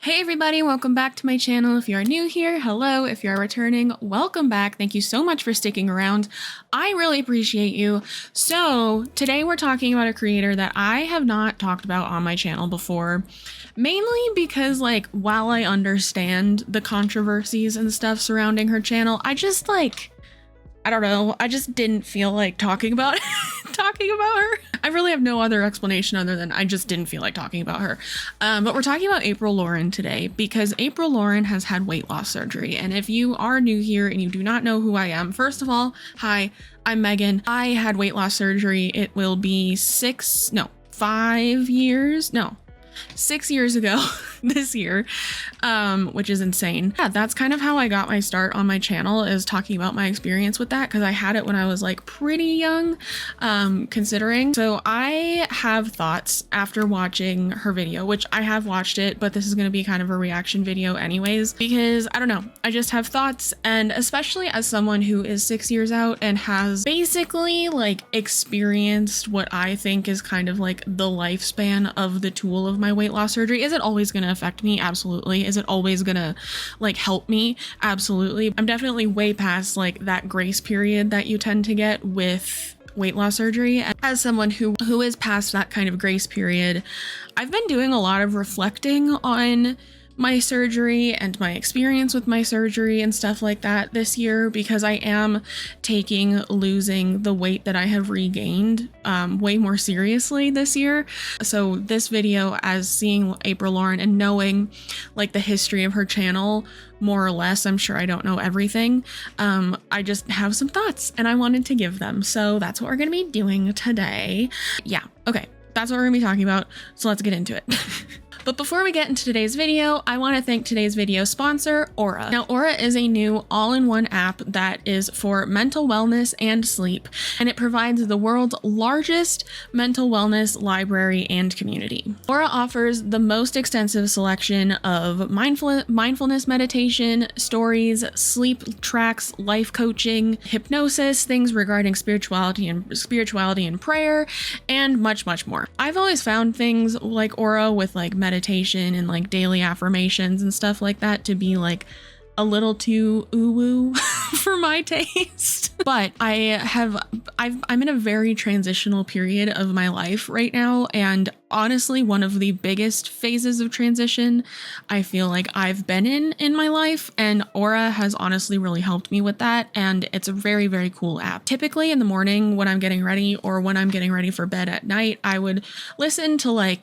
Hey everybody, welcome back to my channel. If you are new here, hello. If you are returning, welcome back. Thank you so much for sticking around. I really appreciate you. So today we're talking about a creator that I have not talked about on my channel before, mainly because while I understand the controversies and stuff surrounding her channel, I just I don't know. I just didn't feel like talking about her. I really have no other explanation other than I just didn't feel like talking about her. But we're talking about April Lauren today because April Lauren has had weight loss surgery. And if you are new here and you do not know who I am, first of all, hi, I'm Megan. I had weight loss surgery. It will be 6 years ago this year, which is insane. Yeah, that's kind of how I got my start on my channel, is talking about my experience with that, because I had it when I was pretty young, considering. So I have thoughts after watching her video, which I have watched it, but this is going to be kind of a reaction video anyways, because I don't know, I just have thoughts. And especially as someone who is 6 years out and has basically experienced what I think is kind of the lifespan of the tool of my weight loss surgery. Is it always going to affect me? Absolutely. Is it always going to help me? Absolutely. I'm definitely way past that grace period that you tend to get with weight loss surgery. As someone who is past that kind of grace period, I've been doing a lot of reflecting on my surgery and my experience with my surgery and stuff like that this year, because I am taking losing the weight that I have regained way more seriously this year. So this video, as seeing April Lauren and knowing the history of her channel more or less, I'm sure I don't know everything, I just have some thoughts and I wanted to give them. So that's what we're going to be doing today. Yeah, okay, that's what we're going to be talking about. So let's get into it. But before we get into today's video, I want to thank today's video sponsor, Aura. Now, Aura is a new all-in-one app that is for mental wellness and sleep, and it provides the world's largest mental wellness library and community. Aura offers the most extensive selection of mindfulness meditation, stories, sleep tracks, life coaching, hypnosis, things regarding spirituality and prayer, and much, much more. I've always found things like Aura with meditation and daily affirmations and stuff like that to be a little too ooh-woo for my taste. But I'm in a very transitional period of my life right now, and honestly, one of the biggest phases of transition I feel like I've been in my life, and Aura has honestly really helped me with that, and it's a very, very cool app. Typically in the morning when I'm getting ready or when I'm getting ready for bed at night, I would listen to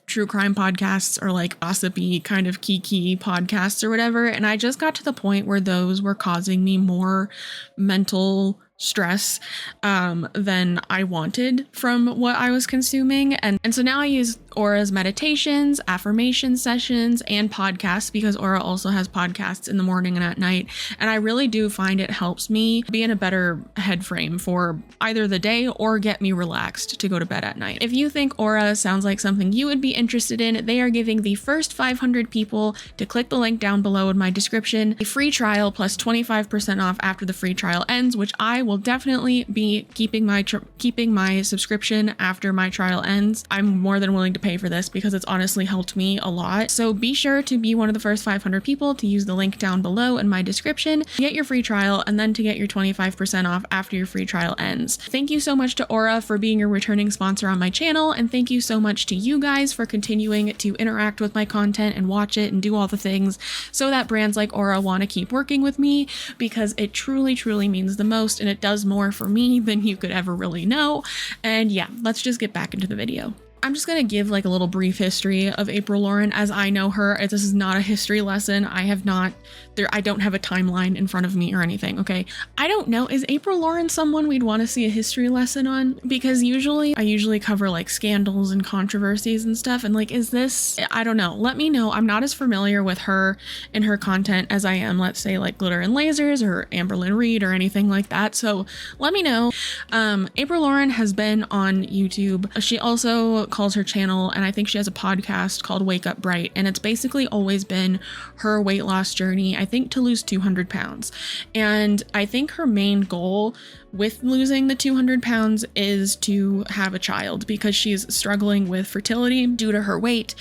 true crime podcasts or gossipy kind of kiki podcasts or whatever. And I just got to the point where those were causing me more mental stress than I wanted from what I was consuming. And so now I use Aura's meditations, affirmation sessions, and podcasts, because Aura also has podcasts in the morning and at night. And I really do find it helps me be in a better head frame for either the day or get me relaxed to go to bed at night. If you think Aura sounds like something you would be interested in, they are giving the first 500 people to click the link down below in my description a free trial plus 25% off after the free trial ends, which I will definitely be keeping my subscription after my trial ends. I'm more than willing to pay for this because it's honestly helped me a lot. So be sure to be one of the first 500 people to use the link down below in my description to get your free trial and then to get your 25% off after your free trial ends. Thank you so much to Aura for being a returning sponsor on my channel, and thank you so much to you guys for continuing to interact with my content and watch it and do all the things so that brands like Aura want to keep working with me, because it truly, truly means the most, and it does more for me than you could ever really know. And yeah, let's just get back into the video. I'm just going to give a little brief history of April Lauren as I know her. This is not a history lesson. I don't have a timeline in front of me or anything, okay? I don't know. Is April Lauren someone we'd want to see a history lesson on? Because I usually cover scandals and controversies and stuff. And is this, I don't know. Let me know. I'm not as familiar with her and her content as I am, let's say Glitter and Lasers or Amberlynn Reid or anything like that. So let me know. April Lauren has been on YouTube. She also calls her channel, and I think she has a podcast called Wake Up Bright, and it's basically always been her weight loss journey. I think to lose 200 pounds. And I think her main goal with losing the 200 pounds is to have a child, because she's struggling with fertility due to her weight.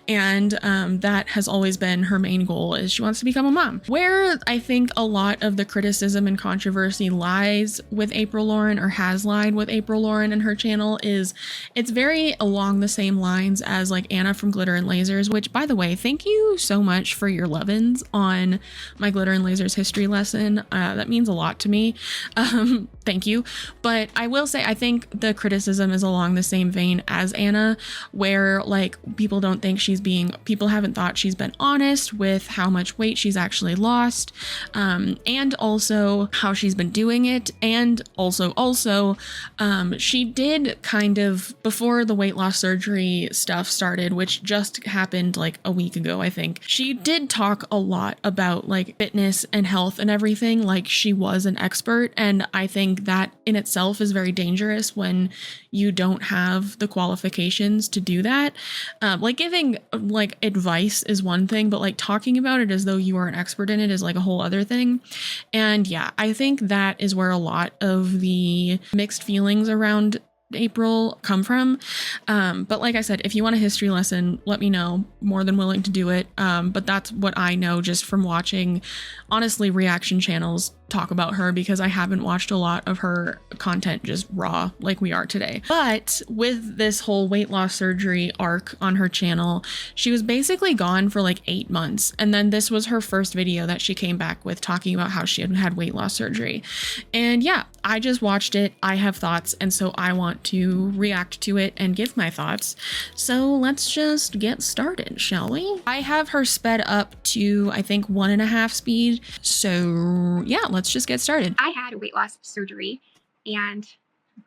And that has always been her main goal, is she wants to become a mom. Where I think a lot of the criticism and controversy lies with April Lauren, or has lied with April Lauren and her channel, is it's very along the same lines as like Anna from Glitter and Lasers, which, by the way, thank you so much for your love-ins on my Glitter and Lasers history lesson. That means a lot to me. Thank you. But I will say, I think the criticism is along the same vein as Anna, where like people haven't thought she's been honest with how much weight she's actually lost, and also how she's been doing it. And also, she did kind of, before the weight loss surgery stuff started, which just happened like a week ago, I think, she did talk a lot about like fitness and health and everything, like she was an expert. And I think that in itself is very dangerous when you don't have the qualifications to do that. Like giving like advice is one thing, but like talking about it as though you are an expert in it is like a whole other thing. And yeah, I think that is where a lot of the mixed feelings around April come from. But like I said, if you want a history lesson, let me know. More than willing to do it. But that's what I know just from watching, honestly, reaction channels talk about her, because I haven't watched a lot of her content just raw like we are today. But with this whole weight loss surgery arc on her channel, she was basically gone for like 8 months. And then this was her first video that she came back with, talking about how she had had weight loss surgery. And yeah, I just watched it. I have thoughts, and so I want to react to it and give my thoughts. So let's just get started, shall we? I have her sped up to, I think, 1.5 speed. So yeah, let's just get started. I had weight loss surgery, and a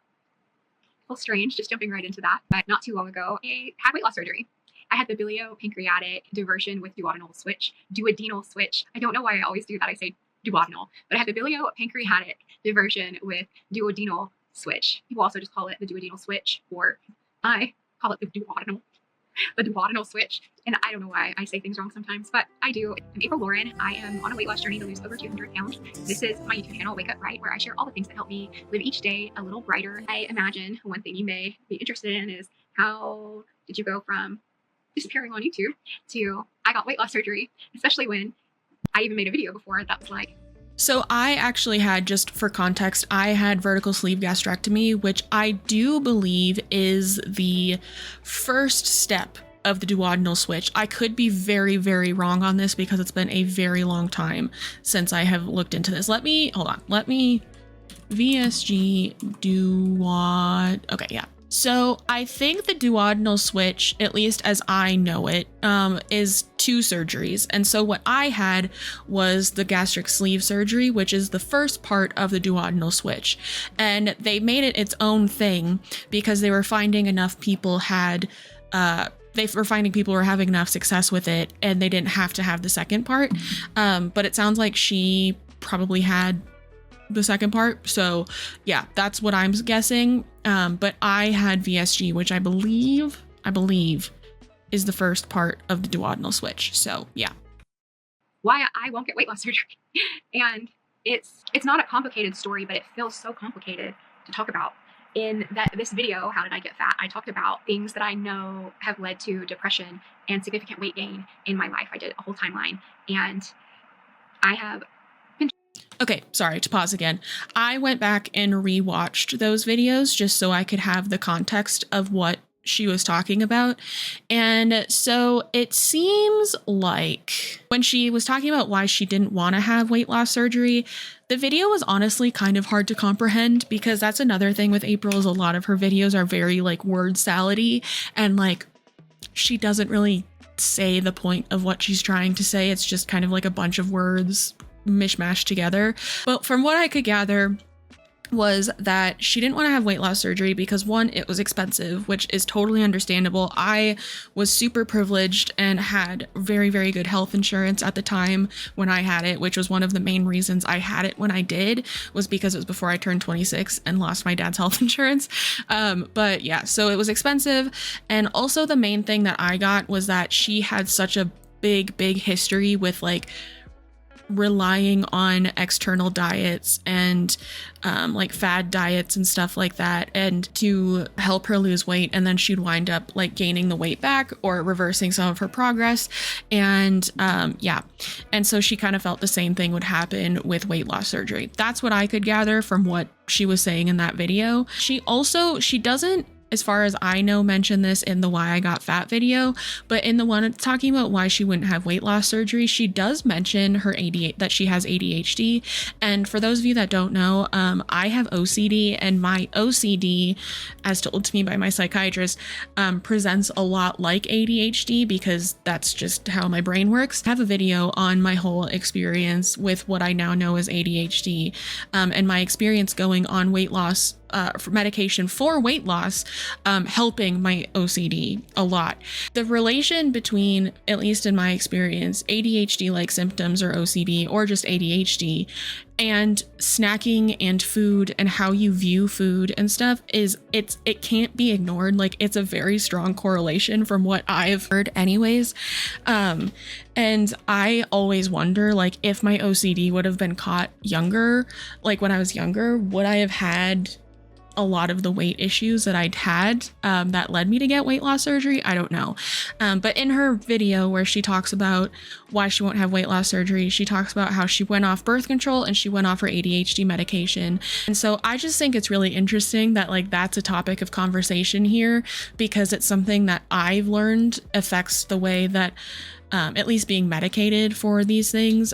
little strange just jumping right into that, but not too long ago, I had weight loss surgery. I had the biliopancreatic diversion with duodenal switch, duodenal switch. I don't know why I always do that. I say duodenal, but I had the biliopancreatic diversion with duodenal switch. People also just call it the duodenal switch, or I call it the duodenal switch. And I don't know why I say things wrong sometimes, but I do. I'm April Lauren. I am on a weight loss journey to lose over 200 pounds. This is my YouTube channel, Wake Up Bright, where I share all the things that help me live each day a little brighter. I imagine one thing you may be interested in is, how did you go from disappearing on YouTube to I got weight loss surgery, especially when I even made a video before that was like, so I actually had, just for context, I had vertical sleeve gastrectomy, which I do believe is the first step of the duodenal switch. I could be very, very wrong on this because it's been a very long time since I have looked into this. Let me VSG okay, yeah. So I think the duodenal switch, at least as I know it, is 2 surgeries. And so what I had was the gastric sleeve surgery, which is the first part of the duodenal switch. And they made it its own thing because they were finding enough people were having enough success with it, and they didn't have to have the second part. But it sounds like she probably had the second part. So yeah, that's what I'm guessing. But I had VSG, which I believe is the first part of the duodenal switch. So yeah. Why I won't get weight loss surgery. And it's not a complicated story, but it feels so complicated to talk about. In this video, How Did I Get Fat?, I talked about things that I know have led to depression and significant weight gain in my life. I did a whole timeline, and I have Okay, sorry to pause again. I went back and rewatched those videos just so I could have the context of what she was talking about. And so it seems like when she was talking about why she didn't want to have weight loss surgery, the video was honestly kind of hard to comprehend, because that's another thing with April, is a lot of her videos are very like word salad-y, and like she doesn't really say the point of what she's trying to say. It's just kind of like a bunch of words mishmashed together. But from what I could gather was that she didn't want to have weight loss surgery because, one, it was expensive, which is totally understandable. I was super privileged and had very, very good health insurance at the time when I had it, which was one of the main reasons I had it when I did, was because it was before I turned 26 and lost my dad's health insurance. But yeah, so it was expensive. And also the main thing that I got was that she had such a big history with like relying on external diets and like fad diets and stuff like that, and to help her lose weight, and then she'd wind up like gaining the weight back or reversing some of her progress. And and so she kind of felt the same thing would happen with weight loss surgery. That's what I could gather from what she was saying in that video. She doesn't, as far as I know, mention this in the Why I Got Fat video, but in the one talking about why she wouldn't have weight loss surgery, she does mention her ADHD, that she has ADHD. And for those of you that don't know, I have OCD, and my OCD, as told to me by my psychiatrist, presents a lot like ADHD because that's just how my brain works. I have a video on my whole experience with what I now know as ADHD, and my experience going on weight loss for medication for weight loss, helping my OCD a lot. The relation between, at least in my experience, ADHD-like symptoms or OCD or just ADHD and snacking and food and how you view food and stuff it can't be ignored. Like, it's a very strong correlation from what I've heard anyways. And I always wonder, like, if my OCD would have been caught younger, like when I was younger, would I have had a lot of the weight issues that I'd had that led me to get weight loss surgery? I don't know. But in her video where she talks about why she won't have weight loss surgery, she talks about how she went off birth control and she went off her ADHD medication. And so I just think it's really interesting that, like, that's a topic of conversation here, because it's something that I've learned affects the way that at least being medicated for these things,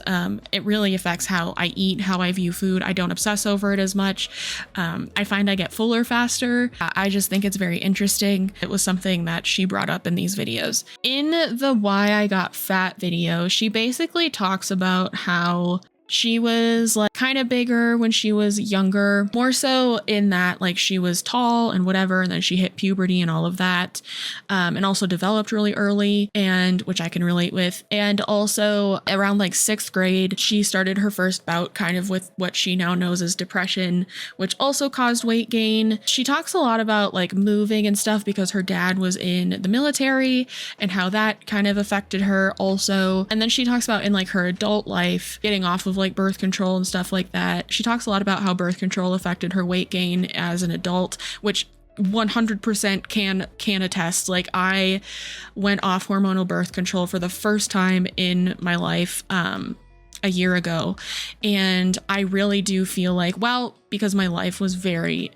it really affects how I eat, how I view food. I don't obsess over it as much. I find I get fuller faster. I just think it's very interesting. It was something that she brought up in these videos. In the Why I Got Fat video, she basically talks about how she was like kind of bigger when she was younger, more so in that like she was tall and whatever, and then she hit puberty and all of that, and also developed really early, and which I can relate with. And also around like 6th grade, she started her first bout kind of with what she now knows as depression, which also caused weight gain. She talks a lot about like moving and stuff because her dad was in the military and how that kind of affected her also. And then she talks about in like her adult life getting off of like birth control and stuff like that. She talks a lot about how birth control affected her weight gain as an adult, which 100% can attest. Like, I went off hormonal birth control for the first time in my life a year ago, and I really do feel like, well, because my life was very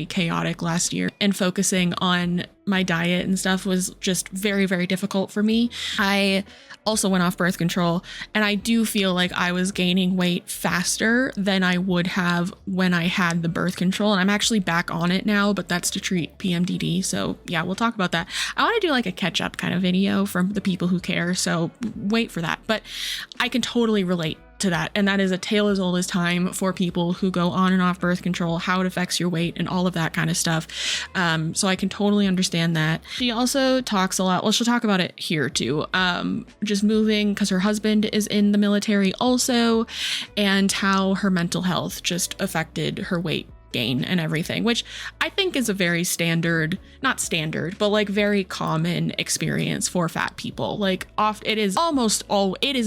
chaotic last year, and focusing on my diet and stuff was just very, very difficult for me. I also went off birth control, and I do feel like I was gaining weight faster than I would have when I had the birth control. And I'm actually back on it now, but that's to treat PMDD. So yeah, we'll talk about that. I want to do like a catch up kind of video from the people who care, so wait for that. But I can totally relate to that, and that is a tale as old as time for people who go on and off birth control, how it affects your weight and all of that kind of stuff. So I can totally understand that. She also talks a lot, well, she'll talk about it here too, just moving because her husband is in the military also, and how her mental health just affected her weight gain and everything, which I think is a very not standard, but like very common experience for fat people. Like, it is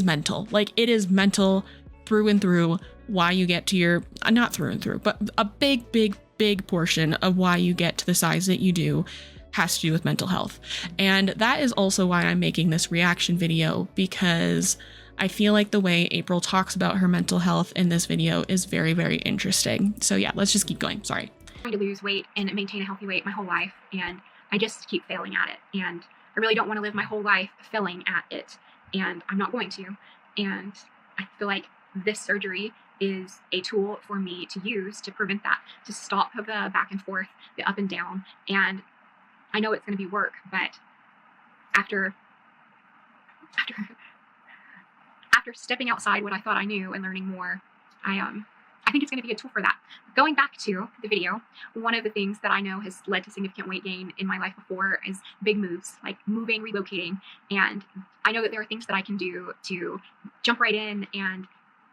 mental. Like, it is mental through and through why you get to your, not through and through, but a big portion of why you get to the size that you do has to do with mental health. And that is also why I'm making this reaction video, because I feel like the way April talks about her mental health in this video is very, very interesting. So yeah, let's just keep going. Sorry. I'm trying to lose weight and maintain a healthy weight my whole life, and I just keep failing at it. And I really don't want to live my whole life failing at it, and I'm not going to. And I feel like this surgery is a tool for me to use to prevent that, to stop the back and forth, the up and down. And I know it's going to be work, but after stepping outside what I thought I knew and learning more, I think it's going to be a tool for that. Going back to the video, one of the things that I know has led to significant weight gain in my life before is big moves, like moving, relocating. And I know that there are things that I can do to jump right in and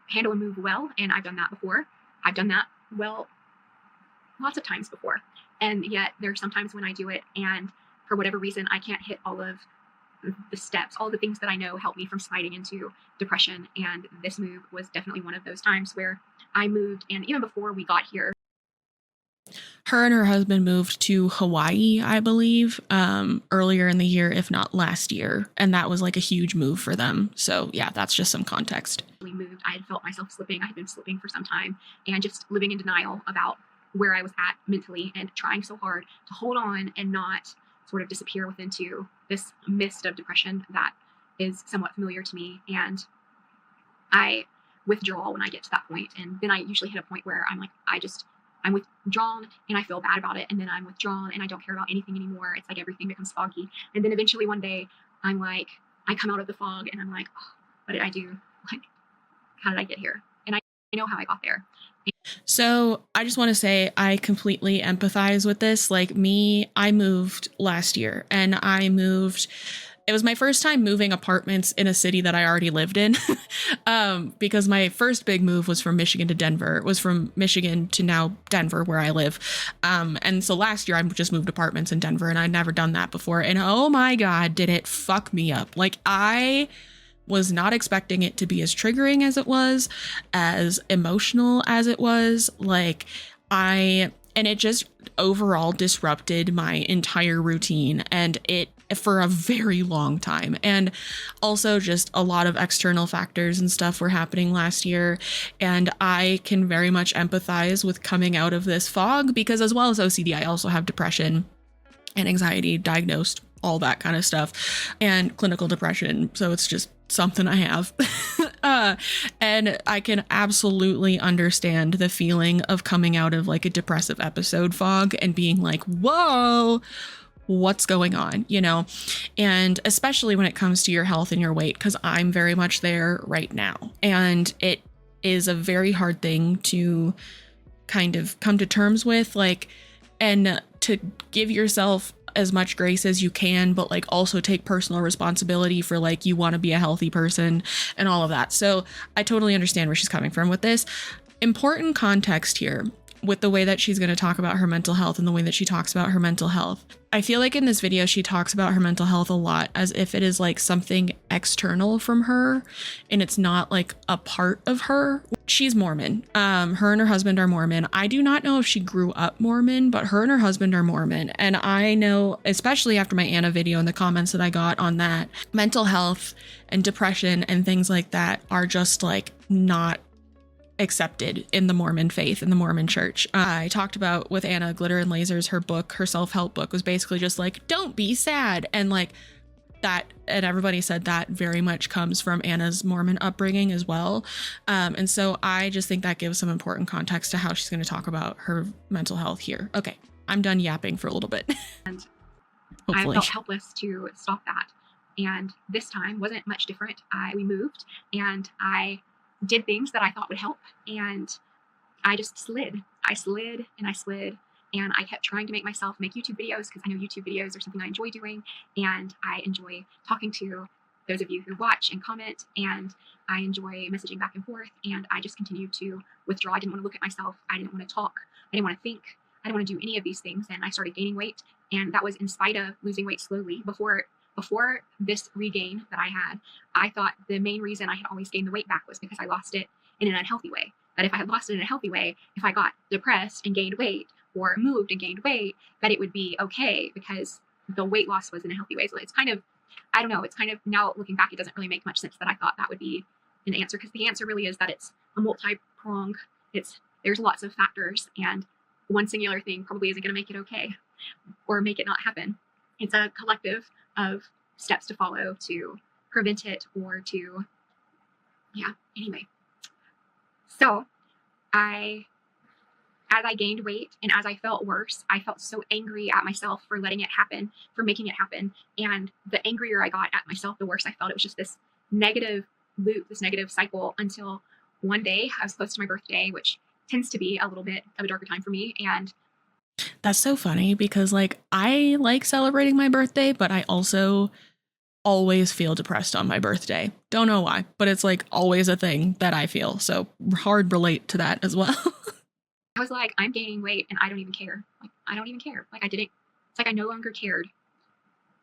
handle a move well. And I've done that before. I've done that well lots of times before. And yet there are some times when I do it, and for whatever reason, I can't hit all of the steps, all the things that I know help me from sliding into depression. And this move was definitely one of those times where I moved. And even before we got here, Her and her husband moved to Hawaii, I believe, earlier in the year, if not last year. And that was like a huge move for them. So yeah, that's just some context. we moved, I had felt myself slipping. I had been slipping for some time and just living in denial about where I was at mentally and trying so hard to hold on and not sort of disappear into this mist of depression that is somewhat familiar to me. And I withdraw when I get to that point. And then I usually hit a point where I'm like, I'm withdrawn and I feel bad about it. And then I'm withdrawn and I don't care about anything anymore. It's like everything becomes foggy. And then eventually one day I'm like, I come out of the fog and I'm like, oh, what did I do? Like, how did I get here? And I know how I got there. So I just want to say I completely empathize with this. Like me, I moved last year and it was my first time moving apartments in a city that I already lived in. Because my first big move was from Michigan to Denver. It was from Michigan to now Denver, where I live. And so last year I just moved apartments in Denver and I'd never done that before. And oh my God, did it fuck me up. Like I was not expecting it to be as triggering as it was, as emotional as it was. And it just overall disrupted my entire routine and it for a very long time. And also just a lot of external factors and stuff were happening last year. And I can very much empathize with coming out of this fog because as well as OCD, I also have depression and anxiety diagnosed, all that kind of stuff, and clinical depression. So it's just something I have. And I can absolutely understand the feeling of coming out of like a depressive episode fog and being like, whoa, what's going on, you know? And especially when it comes to your health and your weight, because I'm very much there right now. And it is a very hard thing to kind of come to terms with, like, and to give yourself as much grace as you can, but like also take personal responsibility for like you want to be a healthy person and all of that. So I totally understand where she's coming from with this. Important context here with the way that she's going to talk about her mental health and the way that she talks about her mental health. I feel like in this video, she talks about her mental health a lot as if it is like something external from her and it's not like a part of her. She's Mormon. Her and her husband are Mormon. I do not know if she grew up Mormon, but her and her husband are Mormon. And I know, especially after my Anna video and the comments that I got on that, mental health and depression and things like that are just like not accepted in the Mormon faith, in the Mormon church. I talked about with Anna, Glitter and Lasers, her book, her self-help book was basically just like, don't be sad. And like that, and everybody said that very much comes from Anna's Mormon upbringing as well. And so I just think that gives some important context to how she's going to talk about her mental health here. Okay, I'm done yapping for a little bit. And Hopefully. I felt helpless to stop that. And this time wasn't much different. We moved and I did things that I thought would help. And I just slid. I slid and I slid. And I kept trying to make myself make YouTube videos because I know YouTube videos are something I enjoy doing. And I enjoy talking to those of you who watch and comment. And I enjoy messaging back and forth. And I just continued to withdraw. I didn't want to look at myself. I didn't want to talk. I didn't want to think. I didn't want to do any of these things. And I started gaining weight. And that was in spite of losing weight slowly. Before this regain that I had, I thought the main reason I had always gained the weight back was because I lost it in an unhealthy way. That if I had lost it in a healthy way, if I got depressed and gained weight or moved and gained weight, that it would be okay because the weight loss was in a healthy way. So it's kind of, I don't know, it's kind of, now looking back, it doesn't really make much sense that I thought that would be an answer because the answer really is that it's a multi-pronged, there's lots of factors and one singular thing probably isn't going to make it okay or make it not happen. It's a collective of steps to follow to prevent it or to, anyway. So as I gained weight and as I felt worse, I felt so angry at myself for letting it happen, for making it happen. And the angrier I got at myself, the worse I felt. It was just this negative loop, this negative cycle until one day I was close to my birthday, which tends to be a little bit of a darker time for me. And that's so funny because like I like celebrating my birthday, but I also always feel depressed on my birthday. Don't know why, but it's like always a thing that I feel. So hard relate to that as well. I was like, I'm gaining weight and I don't even care. Like, I don't even care. Like it's like I no longer cared.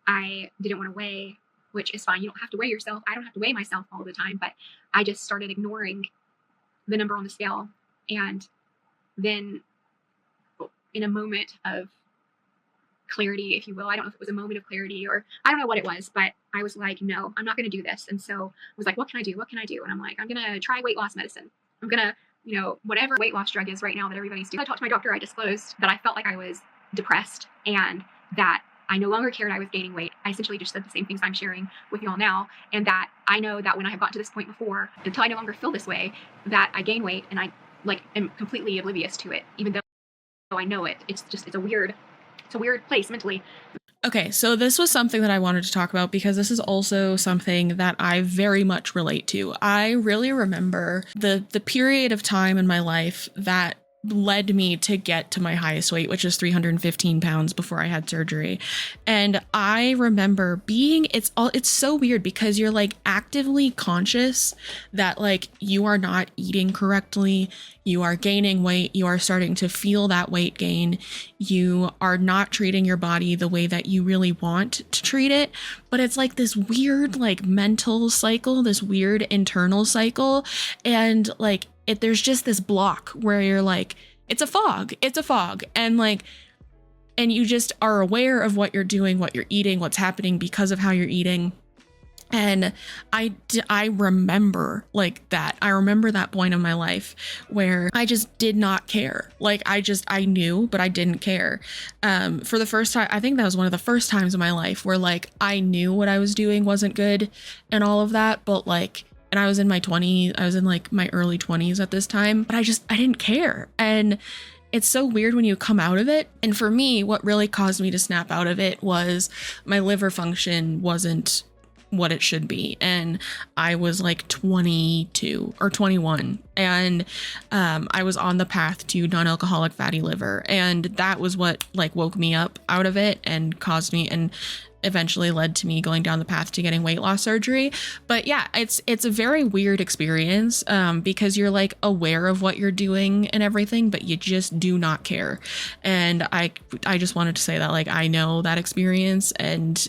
I didn't want to weigh. which is fine. You don't have to weigh yourself. I don't have to weigh myself all the time, but I just started ignoring the number on the scale. And then in a moment of clarity, if you will, I don't know if it was a moment of clarity or I don't know what it was, but I was like, no, I'm not going to do this. And so I was like, what can I do? What can I do? And I'm like, I'm going to try weight loss medicine. I'm going to, whatever weight loss drug is right now that everybody's doing. I talked to my doctor. I disclosed that I felt like I was depressed and that I no longer cared I was gaining weight. I essentially just said the same things I'm sharing with y'all now. And that I know that when I have gotten to this point before, until I no longer feel this way, that I gain weight and I am completely oblivious to it, even though I know it. It's a weird place mentally. Okay, so this was something that I wanted to talk about because this is also something that I very much relate to. I really remember the period of time in my life that led me to get to my highest weight, which is 315 pounds before I had surgery. And I remember it's so weird because you're like actively conscious that like you are not eating correctly, you are gaining weight, you are starting to feel that weight gain, you are not treating your body the way that you really want to treat it. But it's like this weird like mental cycle, this weird internal cycle. And like there's just this block where you're like, it's a fog. And you just are aware of what you're doing, what you're eating, what's happening because of how you're eating. And I remember like that. I remember that point in my life where I just did not care. Like I knew, but I didn't care. For the first time, I think that was one of the first times in my life where like I knew what I was doing wasn't good and all of that, but like, and I was in my early 20s at this time, but I didn't care. And it's so weird when you come out of it. And for me, what really caused me to snap out of it was my liver function wasn't what it should be. And I was like 22 or 21 and I was on the path to non-alcoholic fatty liver. And that was what like woke me up out of it and caused me and eventually led to me going down the path to getting weight loss surgery. But yeah, it's a very weird experience because you're like aware of what you're doing and everything, but you just do not care. And I just wanted to say that like I know that experience and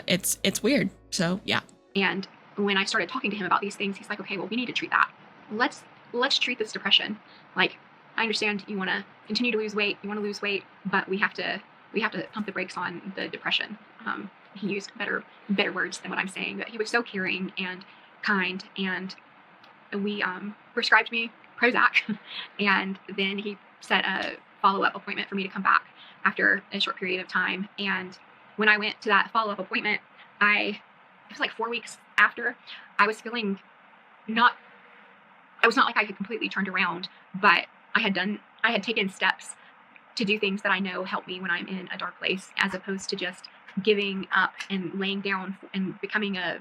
it's weird. So yeah. And when I started talking to him about these things, he's like, okay, well, we need to treat that. Let's treat this depression. Like, I understand you want to continue to lose weight, but we have to pump the brakes on the depression. He used better words than what I'm saying, but he was so caring and kind, and we prescribed me Prozac, and then he set a follow-up appointment for me to come back after a short period of time. And when I went to that follow-up appointment, it was like 4 weeks after, I was feeling it was not like I had completely turned around, but I had taken steps to do things that I know help me when I'm in a dark place, as opposed to just giving up and laying down and becoming a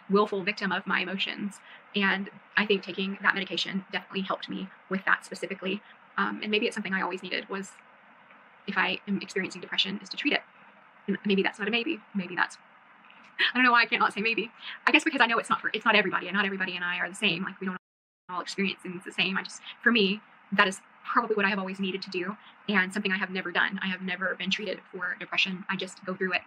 willful victim of my emotions. And I think taking that medication definitely helped me with that specifically. And maybe it's something I always needed, was if I am experiencing depression, is to treat it. And maybe that's not a maybe. Maybe that's, I don't know why I can't not say maybe. I guess because I know it's not everybody, and not everybody and I are the same. Like, we don't all experience things the same. For me, that is probably what I have always needed to do, and something I have never done. I have never been treated for depression. I just go through it.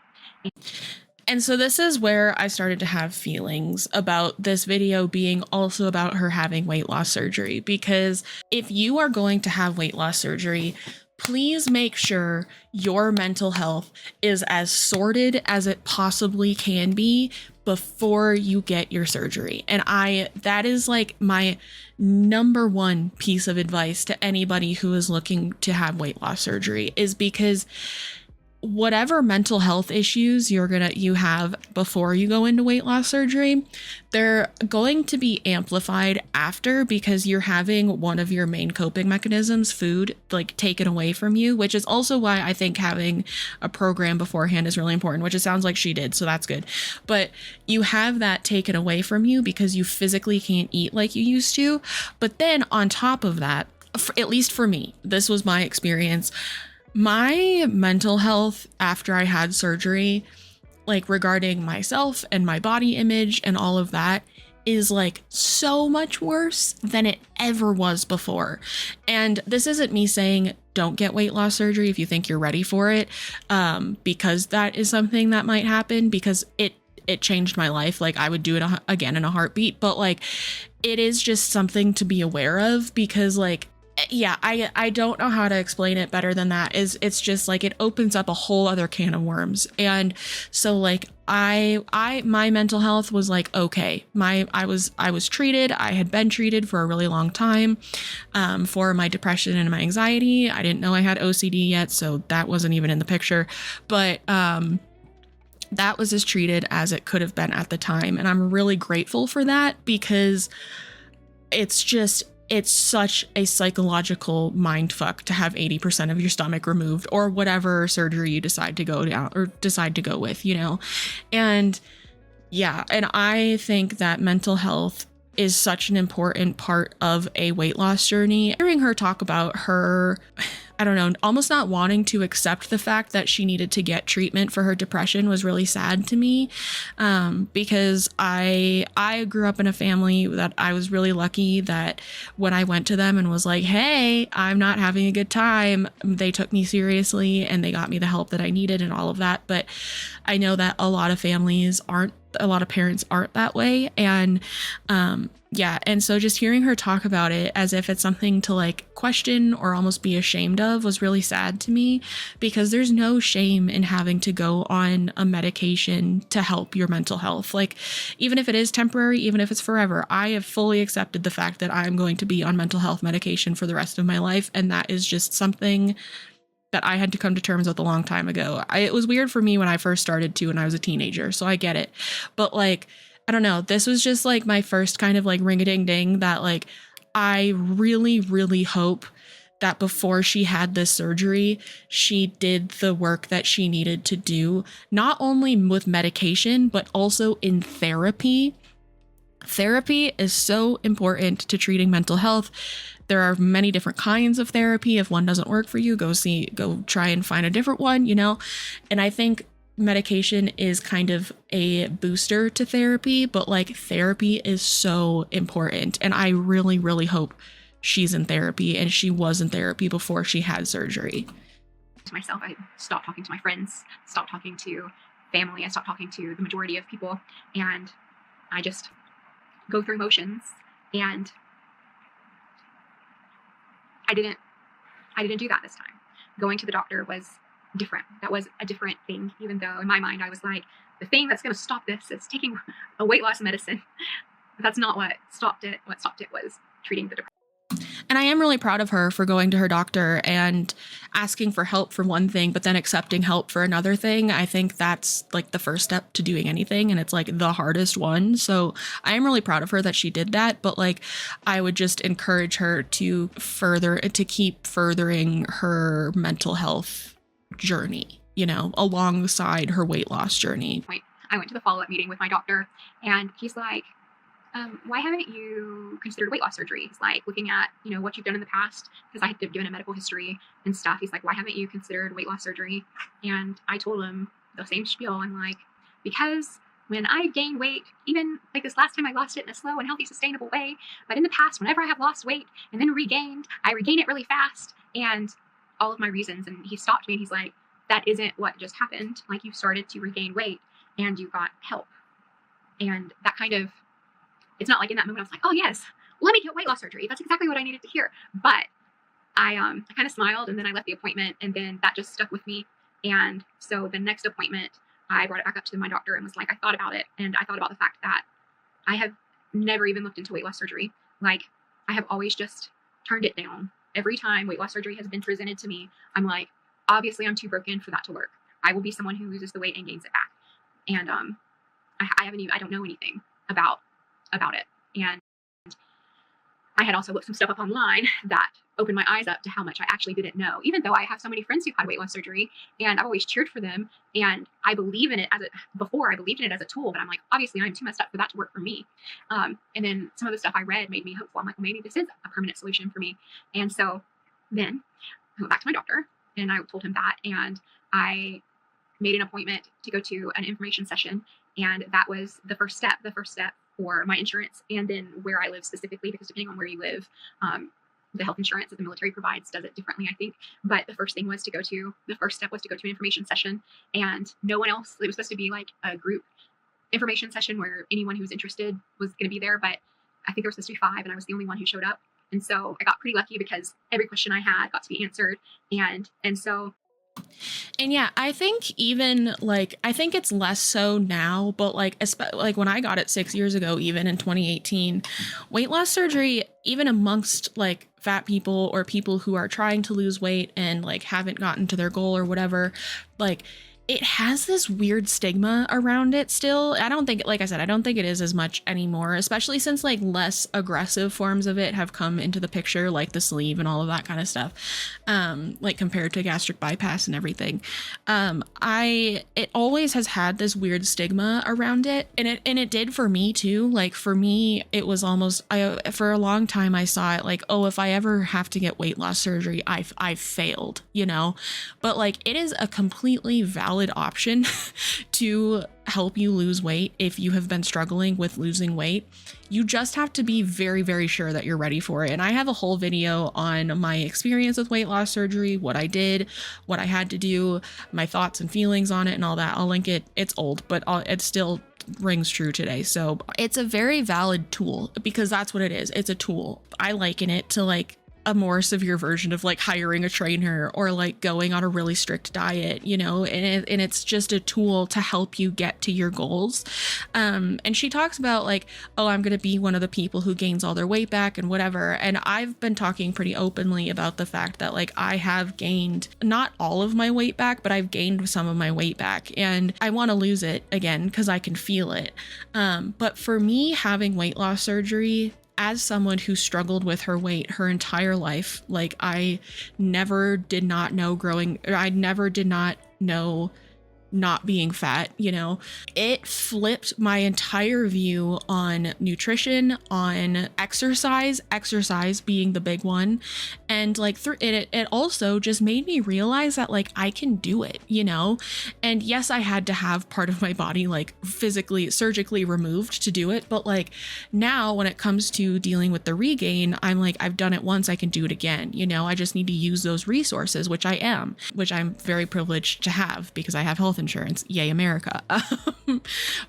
And so this is where I started to have feelings about this video being also about her having weight loss surgery, because if you are going to have weight loss surgery, please make sure your mental health is as sorted as it possibly can be before you get your surgery. And that is like my number one piece of advice to anybody who is looking to have weight loss surgery, is because whatever mental health issues you have before you go into weight loss surgery, they're going to be amplified after, because you're having one of your main coping mechanisms, food, like taken away from you, which is also why I think having a program beforehand is really important, which it sounds like she did, so that's good. But you have that taken away from you because you physically can't eat like you used to. But then on top of that, at least for me, this was my experience, my mental health after I had surgery, like regarding myself and my body image and all of that, is like so much worse than it ever was before. And this isn't me saying don't get weight loss surgery if you think you're ready for it, because that is something that might happen, because it changed my life. Like I would do it again in a heartbeat, but like it is just something to be aware of because like, yeah, I don't know how to explain it better than that. It's just like it opens up a whole other can of worms. And so like my mental health was like okay. I was treated. I had been treated for a really long time for my depression and my anxiety. I didn't know I had OCD yet, so that wasn't even in the picture. But that was as treated as it could have been at the time, and I'm really grateful for that because it's such a psychological mind fuck to have 80% of your stomach removed or whatever surgery you decide to go down or decide to go with, you know? And yeah, and I think that mental health is such an important part of a weight loss journey. Hearing her talk about her, I don't know, almost not wanting to accept the fact that she needed to get treatment for her depression was really sad to me, because I grew up in a family that I was really lucky that when I went to them and was like, hey, I'm not having a good time, they took me seriously and they got me the help that I needed and all of that. But I know that a lot of parents aren't that way. And yeah, and so just hearing her talk about it as if it's something to like question or almost be ashamed of was really sad to me, because there's no shame in having to go on a medication to help your mental health. Like, even if it is temporary, even if it's forever, I have fully accepted the fact that I'm going to be on mental health medication for the rest of my life. And that is just something that I had to come to terms with a long time ago. It was weird for me when I first started to when I was a teenager, so I get it. But like, I don't know, this was just like my first kind of like ring-a-ding-ding that like, I really, really hope that before she had this surgery, she did the work that she needed to do, not only with medication, but also in therapy. Therapy is so important to treating mental health. There are many different kinds of therapy. If one doesn't work for you, go try and find a different one, you know? And I think medication is kind of a booster to therapy, but like therapy is so important. And I really, really hope she's in therapy and she was in therapy before she had surgery. To myself, I stopped talking to my friends, stopped talking to family, I stopped talking to the majority of people, and I just go through motions. And I didn't do that this time. Going to the doctor was different. That was a different thing, even though in my mind I was like, the thing that's going to stop this is taking a weight loss medicine. But that's not what stopped it. What stopped it was treating the depression. And I am really proud of her for going to her doctor and asking for help for one thing, but then accepting help for another thing. I think that's like the first step to doing anything, and it's like the hardest one. So I am really proud of her that she did that, but like I would just encourage her to keep furthering her mental health journey, you know, alongside her weight loss journey. I went to the follow-up meeting with my doctor, and he's like, why haven't you considered weight loss surgery? He's like, looking at, you know, what you've done in the past, because I had given a medical history and stuff. He's like, why haven't you considered weight loss surgery? And I told him the same spiel. I'm like, because when I gain weight, even like this last time I lost it in a slow and healthy, sustainable way, but in the past, whenever I have lost weight and then regained, I regain it really fast, and all of my reasons. And he stopped me and he's like, that isn't what just happened. Like, you started to regain weight and you got help. And that kind of, it's not like in that moment I was like, oh yes, let me get weight loss surgery. That's exactly what I needed to hear. But I kind of smiled, and then I left the appointment, and then that just stuck with me. And so the next appointment, I brought it back up to my doctor and was like, I thought about it. And I thought about the fact that I have never even looked into weight loss surgery. Like, I have always just turned it down. Every time weight loss surgery has been presented to me, I'm like, obviously I'm too broken for that to work. I will be someone who loses the weight and gains it back. And I don't know anything about it. And I had also looked some stuff up online that opened my eyes up to how much I actually didn't know, even though I have so many friends who've had weight loss surgery, and I've always cheered for them. And I believe in it I believed in it as a tool, but I'm like, obviously I'm too messed up for that to work for me. And then some of the stuff I read made me hopeful. I'm like, well, maybe this is a permanent solution for me. And so then I went back to my doctor and I told him that, and I made an appointment to go to an information session. And that was the first step for my insurance, and then where I live specifically, because depending on where you live, the health insurance that the military provides does it differently, I think. But the first step was to go to an information session, and no one else. It was supposed to be like a group information session where anyone who was interested was going to be there, but I think there was supposed to be 5 and I was the only one who showed up. And so I got pretty lucky because every question I had got to be answered. And so And yeah, I think even like, I think it's less so now, but like, like when I got it 6 years ago, even in 2018, weight loss surgery, even amongst like fat people or people who are trying to lose weight and like haven't gotten to their goal or whatever, like it has this weird stigma around it still. I don't think, like I said, I don't think it is as much anymore, especially since like less aggressive forms of it have come into the picture, like the sleeve and all of that kind of stuff, like compared to gastric bypass and everything. It always has had this weird stigma around it, and it did for me too. Like for me, it was almost, for a long time I saw it like, oh, if I ever have to get weight loss surgery, I've failed, you know. But like it is a completely valid option to help you lose weight if you have been struggling with losing weight. You just have to be very, very sure that you're ready for it. And I have a whole video on my experience with weight loss surgery, what I did, what I had to do, my thoughts and feelings on it and all that. I'll link it. It's old, but it still rings true today. So it's a very valid tool because that's what it is. It's a tool. I liken it to like a more severe version of like hiring a trainer or like going on a really strict diet, you know, and it's just a tool to help you get to your goals. And she talks about like, oh, I'm going to be one of the people who gains all their weight back and whatever. And I've been talking pretty openly about the fact that like I have gained not all of my weight back, but I've gained some of my weight back and I want to lose it again because I can feel it. But for me, having weight loss surgery, as someone who struggled with her weight her entire life, like I never did not know not being fat, you know, it flipped my entire view on nutrition, on exercise being the big one. And like it also just made me realize that like I can do it, you know? And yes, I had to have part of my body like physically, surgically removed to do it. But like now when it comes to dealing with the regain, I'm like, I've done it once, I can do it again. You know, I just need to use those resources, which I'm very privileged to have because I have health insurance. Yay, America.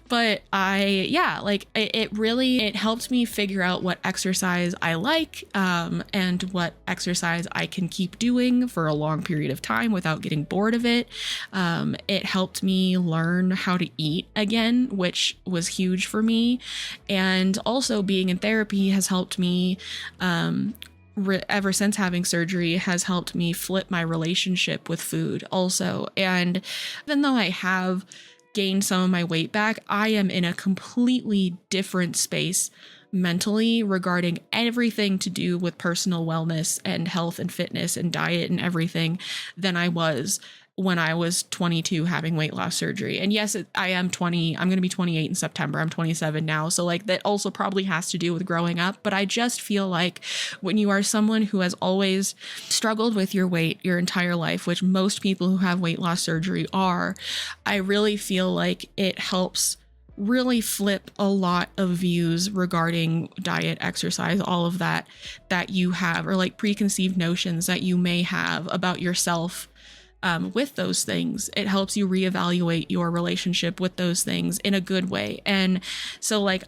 But it helped me figure out what exercise I like, and what exercise I can keep doing for a long period of time without getting bored of it. It helped me learn how to eat again, which was huge for me. And also being in therapy has helped me, ever since having surgery, has helped me flip my relationship with food also. And even though I have gained some of my weight back, I am in a completely different space mentally regarding everything to do with personal wellness and health and fitness and diet and everything than I was when I was 22 having weight loss surgery. And yes, I am 20. I'm going to be 28 in September. I'm 27 now. So like that also probably has to do with growing up. But I just feel like when you are someone who has always struggled with your weight your entire life, which most people who have weight loss surgery are, I really feel like it helps really flip a lot of views regarding diet, exercise, all of that you have, or like preconceived notions that you may have about yourself. With those things, it helps you reevaluate your relationship with those things in a good way. And so like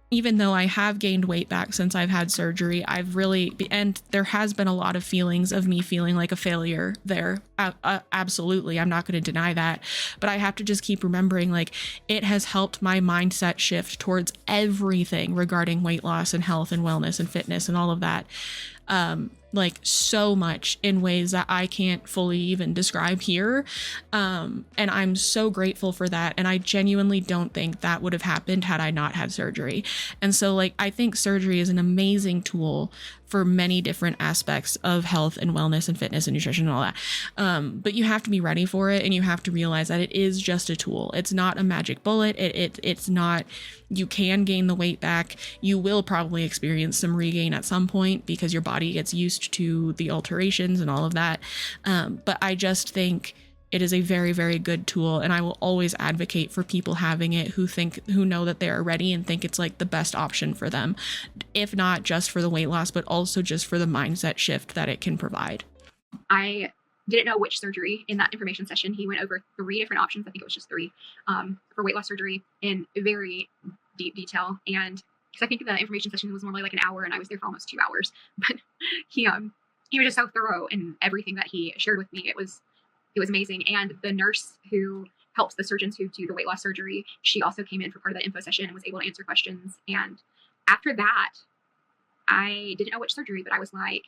even though I have gained weight back since I've had surgery, and there has been a lot of feelings of me feeling like a failure there. Absolutely. I'm not going to deny that, but I have to just keep remembering like it has helped my mindset shift towards everything regarding weight loss and health and wellness and fitness and all of that. Like so much in ways that I can't fully even describe here. And I'm so grateful for that. And I genuinely don't think that would have happened had I not had surgery. And so like, I think surgery is an amazing tool for many different aspects of health and wellness and fitness and nutrition and all that. But you have to be ready for it, and you have to realize that it is just a tool. It's not a magic bullet. It's not, you can gain the weight back. You will probably experience some regain at some point because your body gets used to the alterations and all of that. But I just think it is a very, very good tool, and I will always advocate for people having it who know that they are ready and think it's like the best option for them, if not just for the weight loss, but also just for the mindset shift that it can provide. I didn't know which surgery. In that information session, he went over 3 different options. I think it was just 3 for weight loss surgery in very deep detail. And because I think the information session was normally like an hour, and I was there for almost 2 hours. But he was just so thorough in everything that he shared with me. It was amazing. And the nurse who helps the surgeons who do the weight loss surgery, she also came in for part of that info session and was able to answer questions. And after that, I didn't know which surgery, but I was like,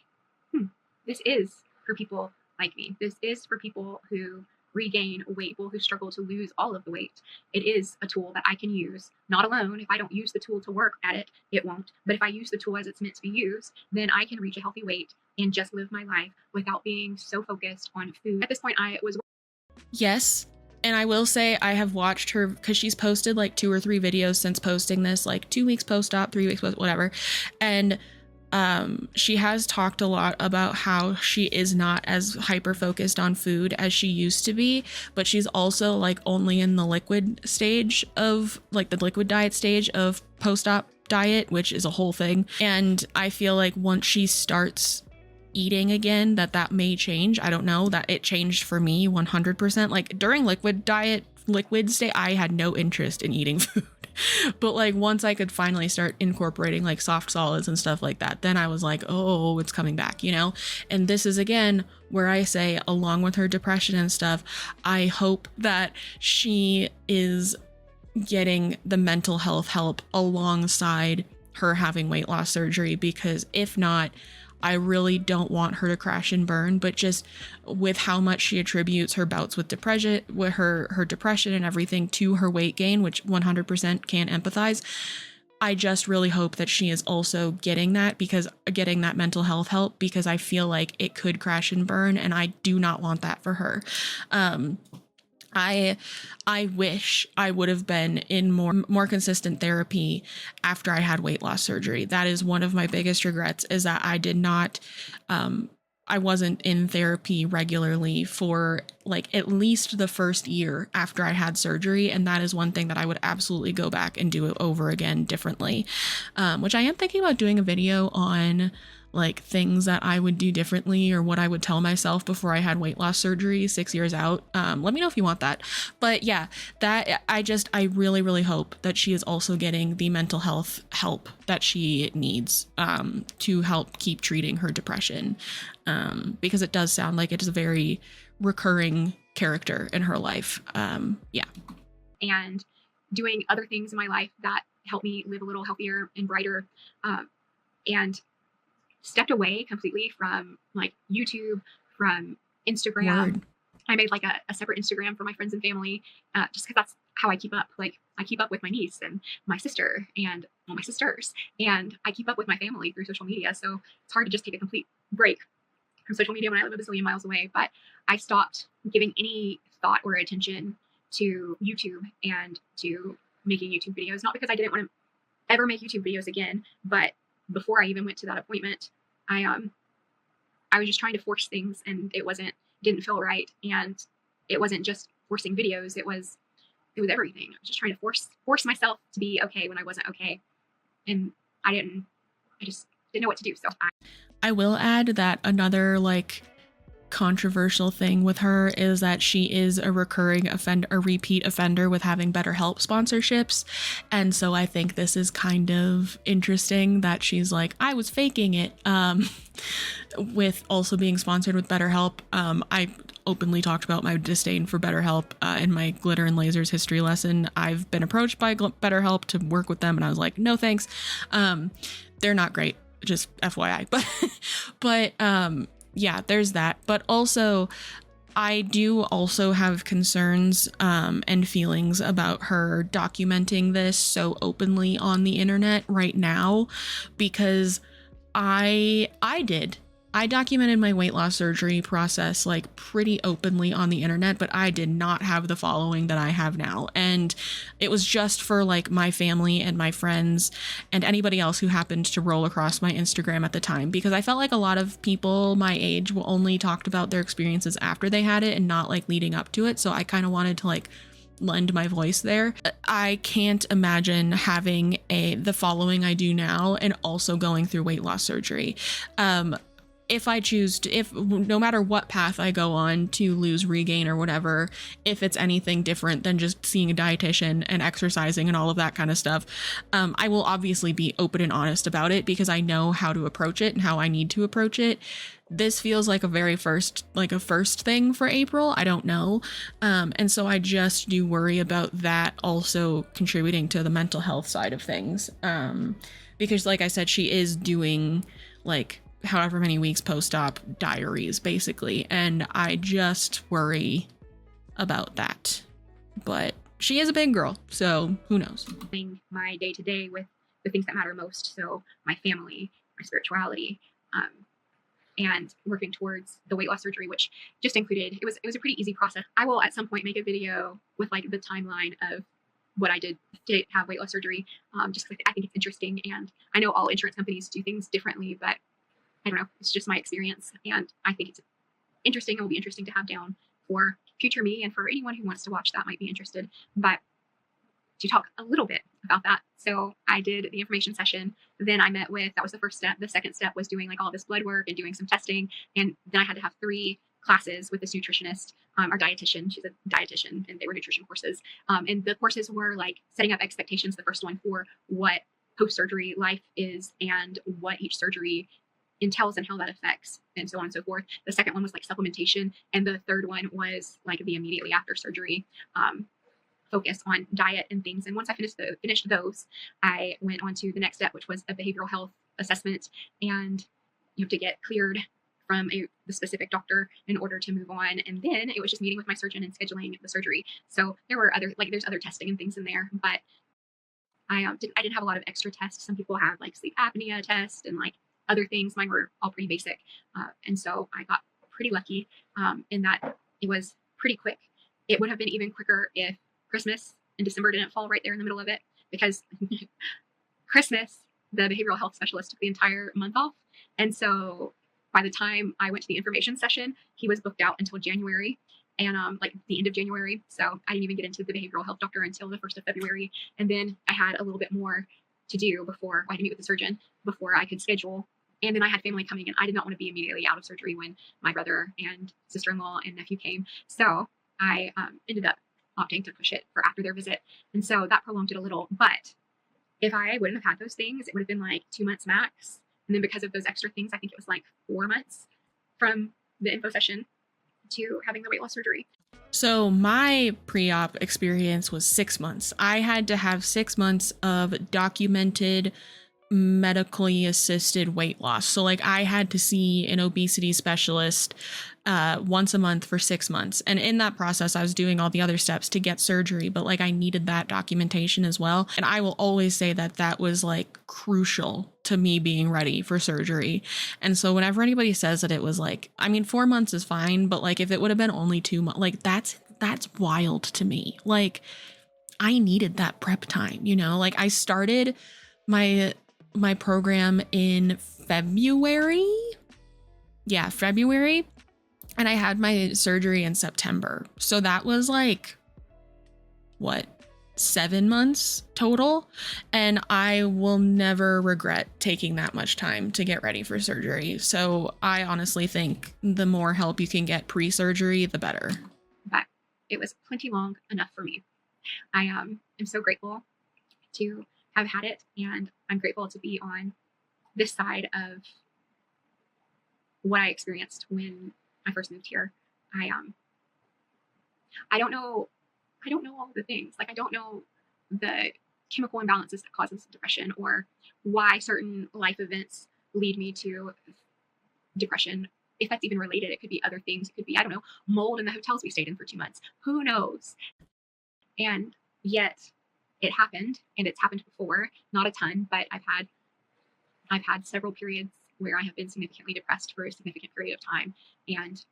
this is for people like me. This is for people who regain weight, people who struggle to lose all of the weight. It is a tool that I can use, not alone. If I don't use the tool to work at it, it won't. But if I use the tool as it's meant to be used, then I can reach a healthy weight and just live my life without being so focused on food. At this point, I was... Yes. And I will say I have watched her, because she's posted like 2 or 3 videos since posting this, like 2 weeks post-op, 3 weeks post, whatever. And she has talked a lot about how she is not as hyper focused on food as she used to be, but she's also like only in the liquid stage of like the liquid diet stage of post-op diet, which is a whole thing. And I feel like once she starts eating again, that may change. I don't know, that it changed for me 100%. Like during liquid state, I had no interest in eating food. But like once I could finally start incorporating like soft solids and stuff like that, then I was like, oh, it's coming back, you know? And this is again where I say, along with her depression and stuff, I hope that she is getting the mental health help alongside her having weight loss surgery, because if not, I really don't want her to crash and burn. But just with how much she attributes her bouts with depression, with her depression and everything to her weight gain, which 100% can empathize, I just really hope that she is also getting that mental health help, because I feel like it could crash and burn, and I do not want that for her. I wish I would have been in more consistent therapy after I had weight loss surgery. That is one of my biggest regrets, is that I did not, I wasn't in therapy regularly for like at least the first year after I had surgery. And that is one thing that I would absolutely go back and do it over again differently, which I am thinking about doing a video on, like things that I would do differently or what I would tell myself before I had weight loss surgery 6 years out. Let me know if you want that. But yeah, that I really, really hope that she is also getting the mental health help that she needs to help keep treating her depression. Because it does sound like it is a very recurring character in her life. Yeah. And doing other things in my life that help me live a little healthier and brighter. And stepped away completely from like YouTube, from Instagram. Word. I made like a separate Instagram for my friends and family, just because that's how I keep up. Like I keep up with my niece and my sister and all my sisters, and I keep up with my family through social media. So it's hard to just take a complete break from social media when I live a bazillion miles away. But I stopped giving any thought or attention to YouTube and to making YouTube videos, not because I didn't want to ever make YouTube videos again, but before I even went to that appointment, I was just trying to force things, and didn't feel right. And it wasn't just forcing videos. It was everything. I was just trying to force myself to be okay when I wasn't okay. And I just didn't know what to do. So I will add that another like controversial thing with her is that she is a repeat offender with having BetterHelp sponsorships. And so I think this is kind of interesting that she's like, I was faking it, with also being sponsored with BetterHelp. I openly talked about my disdain for BetterHelp in my glitter and lasers history lesson. I've been approached by BetterHelp to work with them, and I was like, no thanks. They're not great, just FYI. But yeah, there's that. But also, I do also have concerns and feelings about her documenting this so openly on the internet right now, because I documented my weight loss surgery process like pretty openly on the internet, but I did not have the following that I have now. And it was just for like my family and my friends and anybody else who happened to roll across my Instagram at the time, because I felt like a lot of people my age only talked about their experiences after they had it and not like leading up to it. So I kind of wanted to like lend my voice there. I can't imagine having the following I do now and also going through weight loss surgery. if I choose to, if no matter what path I go on to lose, regain, or whatever, if it's anything different than just seeing a dietitian and exercising and all of that kind of stuff, I will obviously be open and honest about it because I know how to approach it and how I need to approach it. This feels like a first thing for April. I don't know. And so I just do worry about that also contributing to the mental health side of things. Because like I said, she is doing like however many weeks post-op diaries basically, and I just worry about that. But she is a big girl, so who knows. My day to day with the things that matter most, so my family, my spirituality, and working towards the weight loss surgery, which just included, it was a pretty easy process. I will at some point make a video with like the timeline of what I did to have weight loss surgery, just because I think it's interesting, and I know all insurance companies do things differently, but I don't know, it's just my experience, and I think it's interesting. It will be interesting to have down for future me, and for anyone who wants to watch that might be interested. But to talk a little bit about that, so I did the information session, then I met with, that was the first step. The second step was doing like all this blood work and doing some testing, and then I had to have 3 classes with this nutritionist, our dietitian. She's a dietitian, and they were nutrition courses, and the courses were like setting up expectations, the first one for what post-surgery life is and what each surgery entails and how that affects, and so on and so forth. The second one was like supplementation, and the third one was like the immediately after surgery focus on diet and things. And once I finished those, I went on to the next step, which was a behavioral health assessment, and you have to get cleared from the specific doctor in order to move on. And then it was just meeting with my surgeon and scheduling the surgery. So there were there's other testing and things in there, but I didn't have a lot of extra tests. Some people have like sleep apnea test and like other things. Mine were all pretty basic. And so I got pretty lucky in that it was pretty quick. It would have been even quicker if Christmas and December didn't fall right there in the middle of it, because Christmas, the behavioral health specialist took the entire month off. And so by the time I went to the information session, he was booked out until January, and like the end of January. So I didn't even get into the behavioral health doctor until the 1st of February. And then I had a little bit more to do before I had to meet with the surgeon before I could schedule. And then I had family coming, and I did not want to be immediately out of surgery when my brother and sister-in-law and nephew came. So I ended up opting to push it for after their visit. And so that prolonged it a little. But if I wouldn't have had those things, it would have been like 2 months max. And then because of those extra things, I think it was like 4 months from the info session to having the weight loss surgery. So my pre-op experience was 6 months. I had to have 6 months of documented medically assisted weight loss. So like I had to see an obesity specialist once a month for 6 months. And in that process, I was doing all the other steps to get surgery, but like I needed that documentation as well. And I will always say that that was like crucial to me being ready for surgery. And so whenever anybody says that it was like, I mean, 4 months is fine, but like if it would have been only 2 months, like that's wild to me. Like I needed that prep time, you know, like I started my program in February. Yeah, February. And I had my surgery in September. So that was like, what, 7 months total? And I will never regret taking that much time to get ready for surgery. So I honestly think the more help you can get pre-surgery, the better. But it was plenty long enough for me. I am so grateful to have had it, and I'm grateful to be on this side of what I experienced when I first moved here. I don't know all the things. Like I don't know the chemical imbalances that causes depression, or why certain life events lead me to depression. If that's even related, it could be other things. It could be, I don't know, mold in the hotels we stayed in for 2 months. Who knows? And yet it happened, and it's happened before, not a ton, but I've had several periods where I have been significantly depressed for a significant period of time, and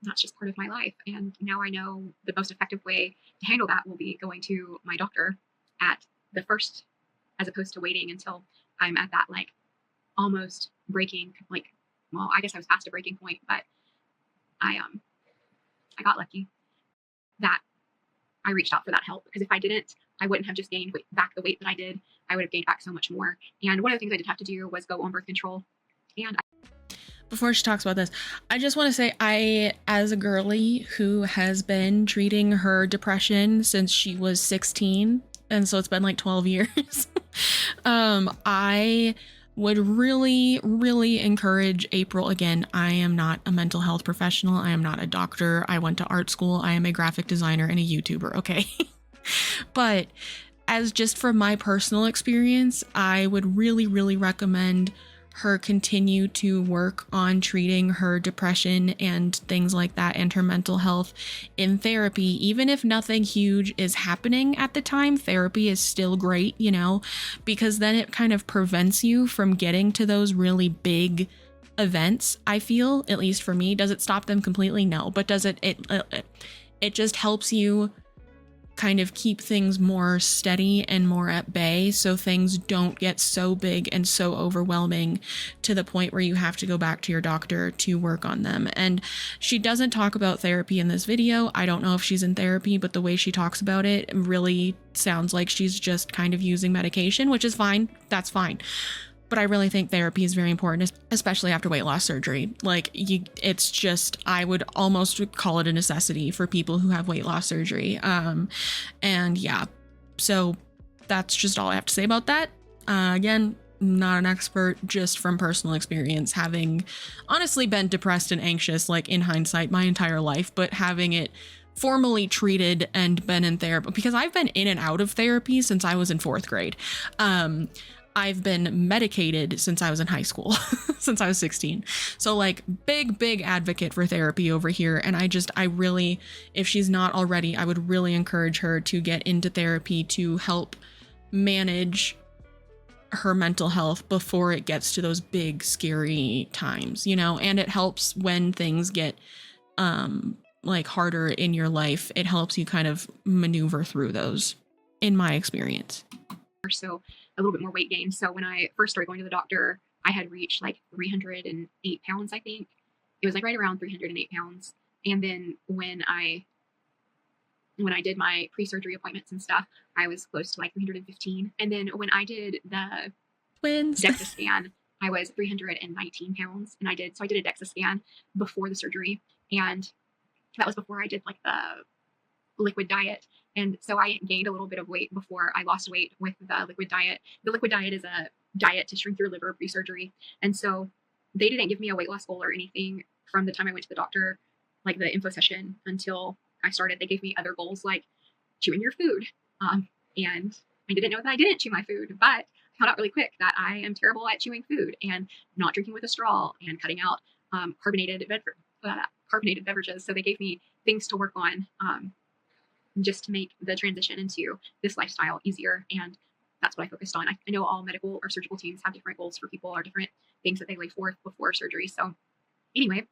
that's just part of my life. And now I know the most effective way to handle that will be going to my doctor at the first, as opposed to waiting until I'm at that like almost breaking, like, well, I guess I was past a breaking point, but I got lucky that I reached out for that help, because if I didn't, I wouldn't have just gained back the weight that I did. I would have gained back so much more. And one of the things I did have to do was go on birth control. And before she talks about this, I just want to say, I, as a girly who has been treating her depression since she was 16, and so it's been like 12 years, I would really, really encourage April. Again, I am not a mental health professional. I am not a doctor. I went to art school. I am a graphic designer and a YouTuber, okay? But as just from my personal experience, I would really, really recommend her continue to work on treating her depression and things like that, and her mental health in therapy. Even if nothing huge is happening at the time, therapy is still great, you know, because then it kind of prevents you from getting to those really big events. I feel, at least for me. Does it stop them completely? No. But does it just helps you kind of keep things more steady and more at bay, so things don't get so big and so overwhelming to the point where you have to go back to your doctor to work on them. And she doesn't talk about therapy in this video. I don't know if she's in therapy, but the way she talks about it really sounds like she's just kind of using medication, which is fine. That's fine. But I really think therapy is very important, especially after weight loss surgery. Like, it's just, I would almost call it a necessity for people who have weight loss surgery. And yeah, so that's just all I have to say about that. Again, not an expert, just from personal experience, having honestly been depressed and anxious, like in hindsight, my entire life, but having it formally treated and been in therapy, because I've been in and out of therapy since I was in 4th grade. I've been medicated since I was in high school, since I was 16. So like big advocate for therapy over here. And I really, if she's not already, I would really encourage her to get into therapy to help manage her mental health before it gets to those big, scary times, you know. And it helps when things get like harder in your life. It helps you kind of maneuver through those, in my experience. So a little bit more weight gain. So when I first started going to the doctor, I had reached like 308 pounds, I think. It was like right around 308 pounds. And then when I did my pre-surgery appointments and stuff, I was close to like 315. And then when I did the twins DEXA scan, I was 319 pounds. And I did a DEXA scan before the surgery. And that was before I did like the liquid diet. And so I gained a little bit of weight before I lost weight with the liquid diet. The liquid diet is a diet to shrink your liver pre-surgery. And so they didn't give me a weight loss goal or anything from the time I went to the doctor, like the info session, until I started. They gave me other goals like chewing your food. And I didn't know that I didn't chew my food, but I found out really quick that I am terrible at chewing food and not drinking with a straw and cutting out carbonated beverages. So they gave me things to work on just to make the transition into this lifestyle easier. And that's what I focused on. I know all medical or surgical teams have different goals for people or different things that they lay forth before surgery. So anyway,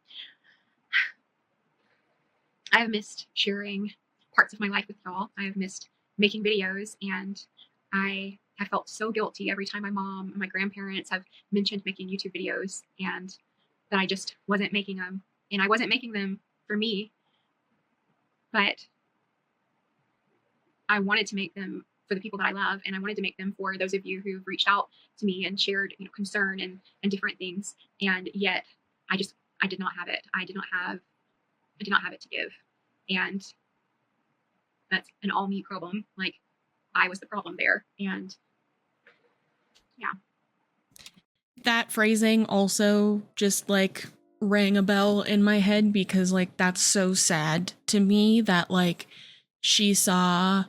I have missed sharing parts of my life with y'all. I have missed making videos, and I have felt so guilty every time my mom and my grandparents have mentioned making YouTube videos, and that I just wasn't making them. And I wasn't making them for me, but I wanted to make them for the people that I love, and I wanted to make them for those of you who've reached out to me and shared, concern and different things. And yet I did not have it. I did not have it to give. And that's an all me problem. Like, I was the problem there. And yeah. That phrasing also just like rang a bell in my head, because like that's so sad to me that like she saw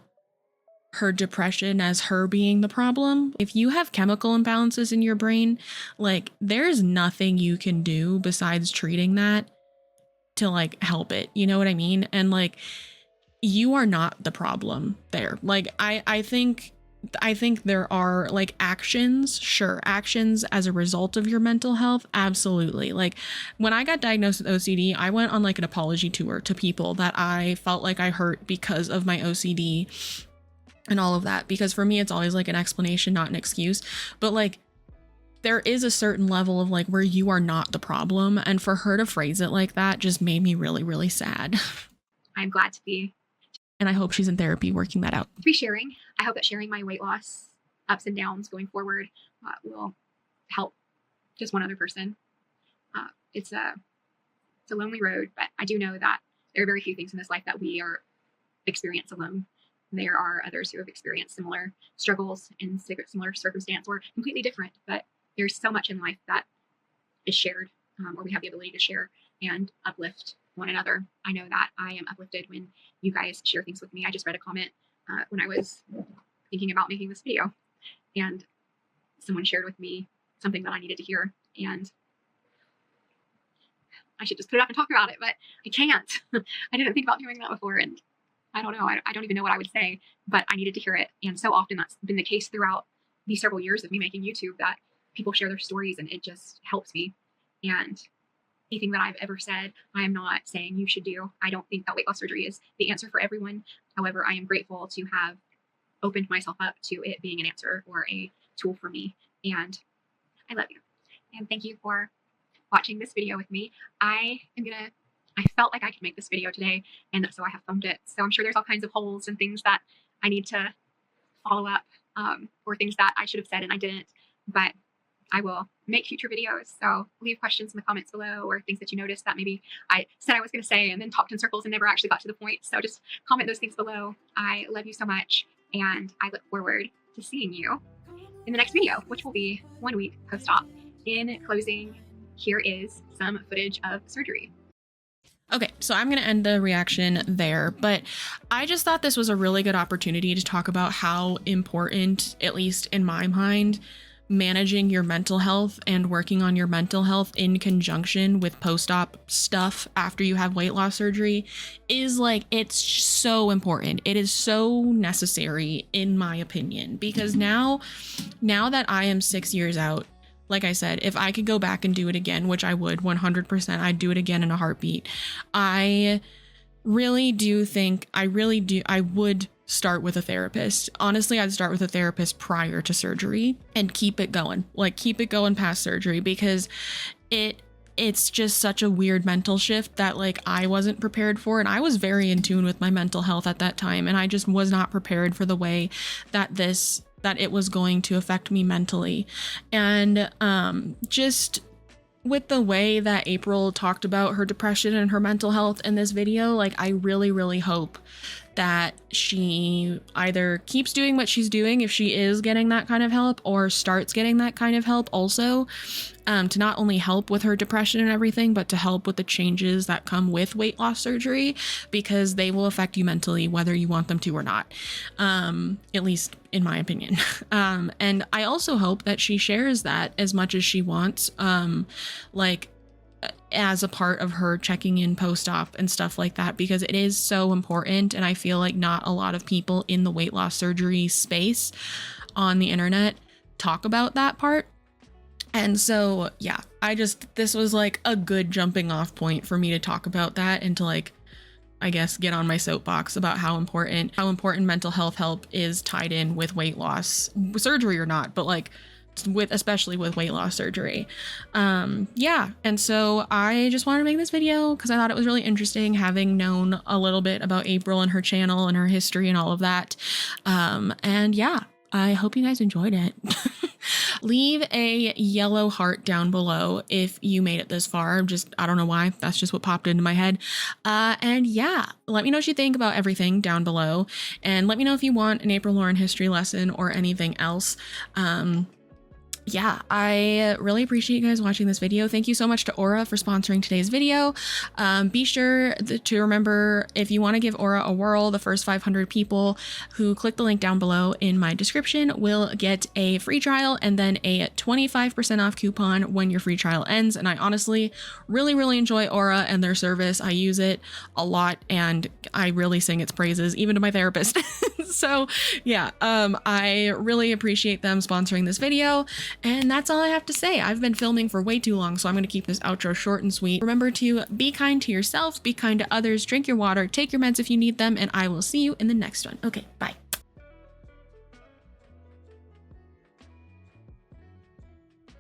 her depression as her being the problem. If you have chemical imbalances in your brain, like there's nothing you can do besides treating that to like help it. You know what I mean? And like, you are not the problem there. Like I think there are like actions as a result of your mental health. Absolutely. Like when I got diagnosed with OCD, I went on like an apology tour to people that I felt like I hurt because of my OCD and all of that. Because for me, it's always like an explanation, not an excuse. But like, there is a certain level of like where you are not the problem. And for her to phrase it like that just made me really, really sad. I'm glad to be. And I hope she's in therapy working that out. To be sharing, I hope that sharing my weight loss ups and downs going forward will help just one other person. It's a lonely road, but I do know that there are very few things in this life that we experience alone. There are others who have experienced similar struggles in similar circumstance or completely different, but there's so much in life that is shared, or we have the ability to share and uplift one another. I know that I am uplifted when you guys share things with me. I just read a comment when I was thinking about making this video, and someone shared with me something that I needed to hear, and I should just put it up and talk about it, but I can't. I didn't think about doing that before, and I don't know. I don't even know what I would say, but I needed to hear it. And so often that's been the case throughout these several years of me making YouTube, that people share their stories and it just helps me. And anything that I've ever said, I am not saying you should do. I don't think that weight loss surgery is the answer for everyone. However, I am grateful to have opened myself up to it being an answer or a tool for me. And I love you. And thank you for watching this video with me. I felt like I could make this video today, and so I have filmed it. So I'm sure there's all kinds of holes and things that I need to follow up, or things that I should have said and I didn't, but I will make future videos. So leave questions in the comments below, or things that you noticed that maybe I said I was going to say and then talked in circles and never actually got to the point. So just comment those things below. I love you so much, and I look forward to seeing you in the next video, which will be 1 week post-op. In closing, here is some footage of surgery. Okay, so I'm going to end the reaction there, but I just thought this was a really good opportunity to talk about how important, at least in my mind, managing your mental health and working on your mental health in conjunction with post-op stuff after you have weight loss surgery is like, it's so important. It is so necessary, in my opinion, because now that I am 6 years out, like I said, if I could go back and do it again, which I would 100%, I'd do it again in a heartbeat. I really do think I would start with a therapist. Honestly, I'd start with a therapist prior to surgery and keep it going, past surgery, because it's just such a weird mental shift that like I wasn't prepared for. And I was very in tune with my mental health at that time. And I just was not prepared for the way that it was going to affect me mentally. And just with the way that April talked about her depression and her mental health in this video, like I really, really hope that she either keeps doing what she's doing if she is getting that kind of help, or starts getting that kind of help also, to not only help with her depression and everything, but to help with the changes that come with weight loss surgery, because they will affect you mentally whether you want them to or not, at least in my opinion. And I also hope that she shares that as much as she wants, as a part of her checking in post-op and stuff like that, because it is so important. And I feel like not a lot of people in the weight loss surgery space on the internet talk about that part. And so, yeah, this was like a good jumping off point for me to talk about that and to like, I guess, get on my soapbox about how important mental health help is tied in with weight loss surgery or not, but like especially with weight loss surgery. Yeah. And so I just wanted to make this video because I thought it was really interesting, having known a little bit about April and her channel and her history and all of that. And yeah, I hope you guys enjoyed it. Leave a yellow heart down below if you made it this far. I don't know why. That's just what popped into my head. And yeah, let me know what you think about everything down below. And let me know if you want an April Lauren history lesson or anything else. Yeah, I really appreciate you guys watching this video. Thank you so much to Aura for sponsoring today's video. Be sure to remember, if you want to give Aura a whirl, the first 500 people who click the link down below in my description will get a free trial and then a 25% off coupon when your free trial ends. And I honestly really, really enjoy Aura and their service. I use it a lot and I really sing its praises, even to my therapist. So yeah, I really appreciate them sponsoring this video. And that's all I have to say. I've been filming for way too long, so I'm going to keep this outro short and sweet. Remember to be kind to yourself, be kind to others, drink your water, take your meds if you need them, and I will see you in the next one. Okay, bye.